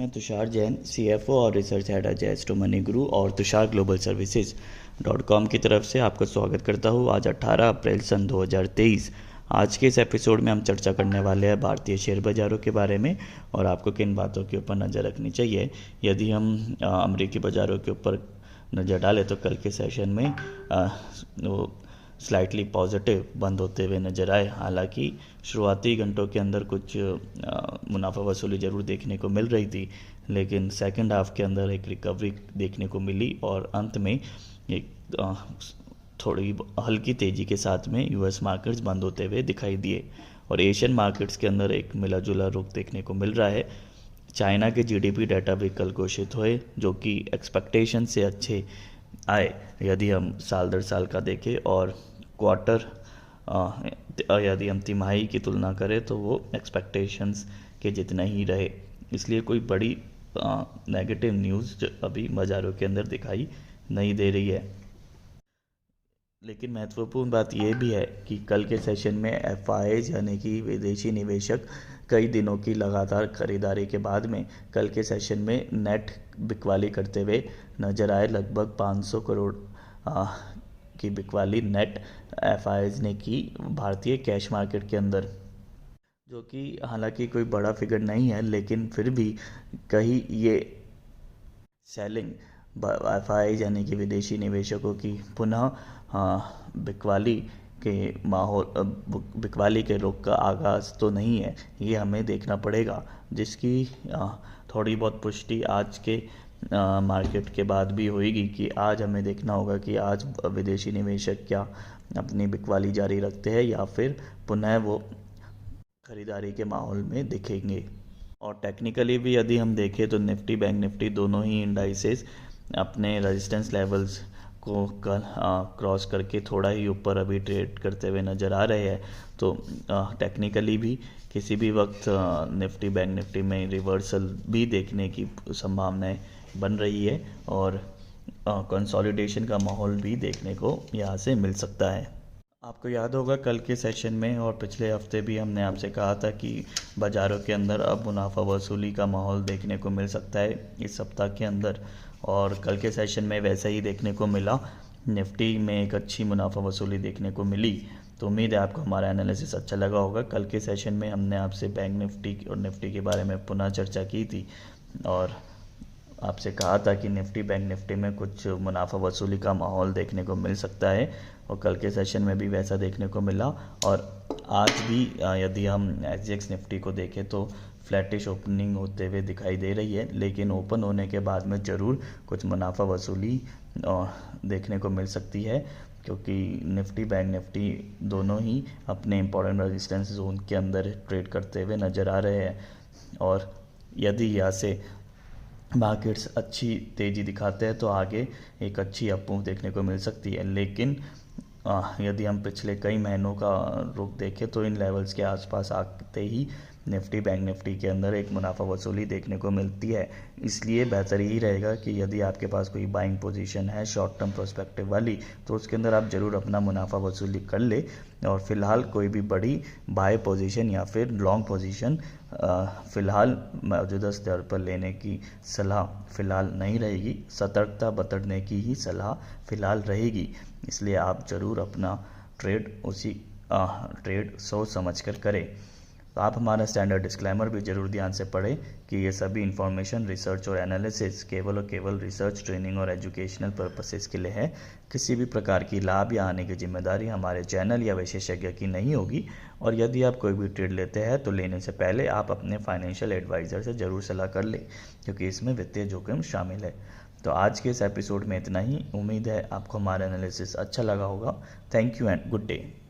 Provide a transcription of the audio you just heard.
मैं तुषार जैन, सीएफओ और research head Ajay to Money Guru और तुषार ग्लोबल सर्विसेज .com की तरफ से आपका स्वागत करता हूँ। आज 18 अप्रैल सन 2023। आज के इस एपिसोड में हम चर्चा करने वाले हैं भारतीय शेयर बाज़ारों के बारे में और आपको किन बातों के ऊपर नज़र रखनी चाहिए। यदि हम अमेरिकी बाज़ारों के ऊपर नज़र डालें तो कल के सेशन में वो स्लाइटली पॉजिटिव बंद होते हुए नज़र आए। हालांकि शुरुआती घंटों के अंदर कुछ मुनाफा वसूली ज़रूर देखने को मिल रही थी, लेकिन सेकंड हाफ के अंदर एक रिकवरी देखने को मिली और अंत में एक थोड़ी हल्की तेज़ी के साथ में यूएस मार्केट्स बंद होते हुए दिखाई दिए और एशियन मार्केट्स के अंदर एक मिला जुला रुख देखने को मिल रहा है। चाइना के जीडीपी डाटा भी कल घोषित हुए जो कि एक्सपेक्टेशन से अच्छे आए। यदि हम साल दर साल का देखें और क्वार्टर यदि हम तिमाही की तुलना करें तो वो एक्सपेक्टेशंस के जितना ही रहे, इसलिए कोई बड़ी नेगेटिव न्यूज़ अभी बाज़ारों के अंदर दिखाई नहीं दे रही है। लेकिन महत्वपूर्ण बात यह भी है कि कल के सेशन में एफआईआईज यानी कि विदेशी निवेशक कई दिनों की लगातार खरीदारी के बाद में कल के सेशन में नेट बिकवाली करते हुए नजर आए। लगभग 500 करोड़ की बिकवाली नेट एफआईआईज ने की भारतीय कैश मार्केट के अंदर, जो कि हालांकि कोई बड़ा फिगर नहीं है, लेकिन फिर भी कहीं ये सेलिंग एफआईआईज यानी कि विदेशी निवेशकों की पुनः बिकवाली के माहौल बिकवाली के रुख का आगाज़ तो नहीं है, ये हमें देखना पड़ेगा, जिसकी थोड़ी बहुत पुष्टि आज के मार्केट के बाद भी होगी कि आज हमें देखना होगा कि आज विदेशी निवेशक क्या अपनी बिकवाली जारी रखते हैं या फिर पुनः वो खरीदारी के माहौल में दिखेंगे। और टेक्निकली भी यदि हम देखें तो निफ्टी बैंक निफ्टी दोनों ही इंडाइसेस अपने रेजिस्टेंस लेवल्स को क्रॉस करके थोड़ा ही ऊपर अभी ट्रेड करते हुए नज़र आ रहे हैं। तो टेक्निकली भी किसी भी वक्त निफ्टी बैंक निफ्टी में रिवर्सल भी देखने की संभावनाएं बन रही है और कंसोलिडेशन का माहौल भी देखने को यहाँ से मिल सकता है। आपको याद होगा कल के सेशन में और पिछले हफ्ते भी हमने आपसे कहा था कि बाज़ारों के अंदर अब मुनाफा वसूली का माहौल देखने को मिल सकता है इस सप्ताह के अंदर, और कल के सेशन में वैसा ही देखने को मिला। निफ्टी में एक अच्छी मुनाफा वसूली देखने को मिली, तो उम्मीद है आपको हमारा एनालिसिस अच्छा लगा होगा। कल के सेशन में हमने आपसे बैंक निफ्टी और निफ्टी के बारे में पुनः चर्चा की थी और आपसे कहा था कि निफ्टी बैंक निफ्टी में कुछ मुनाफा वसूली का माहौल देखने को मिल सकता है और कल के सेशन में भी वैसा देखने को मिला। और आज भी यदि हम एसजीएक्स निफ्टी को देखें तो फ्लैटिश ओपनिंग होते हुए दिखाई दे रही है, लेकिन ओपन होने के बाद में ज़रूर कुछ मुनाफा वसूली देखने को मिल सकती है, क्योंकि निफ्टी बैंक निफ्टी दोनों ही अपने इंपॉर्टेंट रेजिस्टेंस जोन के अंदर ट्रेड करते हुए नज़र आ रहे हैं। और यदि यहाँ से मार्केट्स अच्छी तेज़ी दिखाते हैं तो आगे एक अच्छी अपमूव देखने को मिल सकती है। लेकिन यदि हम पिछले कई महीनों का रुख देखें तो इन लेवल्स के आसपास आते ही निफ्टी बैंक निफ्टी के अंदर एक मुनाफा वसूली देखने को मिलती है। इसलिए बेहतर यही रहेगा कि यदि आपके पास कोई बाइंग पोजीशन है शॉर्ट टर्म प्रोस्पेक्टिव वाली, तो उसके अंदर आप ज़रूर अपना मुनाफा वसूली कर ले और फिलहाल कोई भी बड़ी बाय पोजीशन या फिर लॉन्ग पोजीशन फ़िलहाल मौजूदा स्तर पर लेने की सलाह फ़िलहाल नहीं रहेगी। सतर्कता बरतने की ही सलाह फ़िलहाल रहेगी, इसलिए आप ज़रूर अपना ट्रेड सोच समझ कर करें। तो आप हमारा स्टैंडर्ड डिस्क्लेमर भी ज़रूर ध्यान से पढ़ें कि ये सभी इन्फॉर्मेशन रिसर्च और एनालिसिस केवल और केवल रिसर्च ट्रेनिंग और एजुकेशनल पर्पसेस के लिए है। किसी भी प्रकार की लाभ या हानि की जिम्मेदारी हमारे चैनल या विशेषज्ञ की नहीं होगी। और यदि आप कोई भी ट्रेड लेते हैं तो लेने से पहले आप अपने फाइनेंशियल एडवाइज़र से ज़रूर सलाह कर लें, क्योंकि इसमें वित्तीय जोखिम शामिल है। तो आज के इस एपिसोड में इतना ही। उम्मीद है आपको हमारा एनालिसिस अच्छा लगा होगा। Thank you and good day.